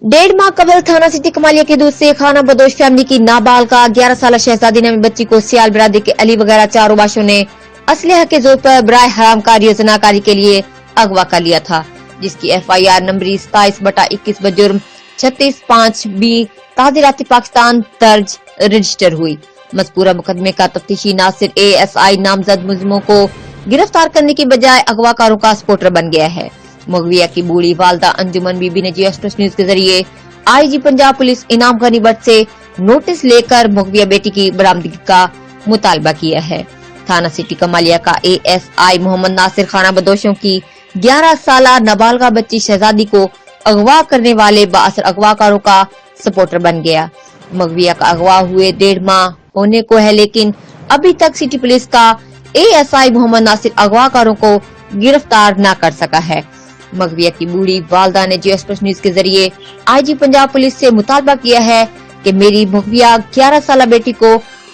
डेढ़ माह कबल थाना सिटी कमालिया के दूध से खाना बदोश फैमिली की नाबालिगा 11 साल शहजादी नामी बच्ची को सियाल बिरादरी के अली वगैरह चारों बाशों ने असलहा के जोर पर बराए हरामकारी और जनाकारी के लिए अगवा कर लिया था, जिसकी FIR नंबरी 27/21 जुर्म 36(5)B ताज़ीराती पाकिस्तान दर्ज रजिस्टर हुई। मज़कूरा मुकदमे का तफ्तीशी नासिर ASI नामजद मुलजिमों को गिरफ्तार करने की बजाय अगवाकारों का सपोर्टर बन गया है। मगविया की बूढ़ी वालदा अंजुमन बीबी ने जियो एक्सप्रेस न्यूज के जरिए IG पंजाब पुलिस इनाम गनी भट्ट से नोटिस लेकर मगविया बेटी की बरामदगी का मुतालबा किया है। थाना सिटी कमालिया का ASI मोहम्मद नासिर खाना बदोशों की 11 साल नाबालिगा बच्ची शहजादी को अगवा करने वाले बाअसर अगवाकारों का सपोर्टर बन गया। मगविया का अगवा हुए 1.5 माह होने को है, लेकिन अभी तक सिटी पुलिस का ASI मोहम्मद नासिर अगवाकारों को गिरफ्तार न कर सका है। मगविया की बूढ़ी वालदा ने जियो एक्सप्रेस न्यूज के जरिए IG पंजाब पुलिस से मुतालबा किया है कि मेरी मगविया 11 साल बेटी को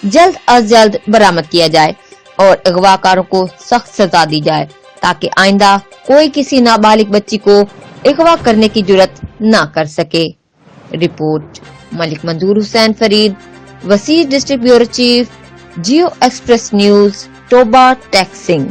जल्द अज जल्द बरामद किया जाए और अगवाकारों को सख्त सजा दी जाए, ताकि आइंदा कोई किसी नाबालिग बच्ची को अगवा करने की जुर्रत न कर सके। Report Malik Manzoor Hussain Farid, Wasir district bureau chief, Geo Express News, Toba Tek Singh.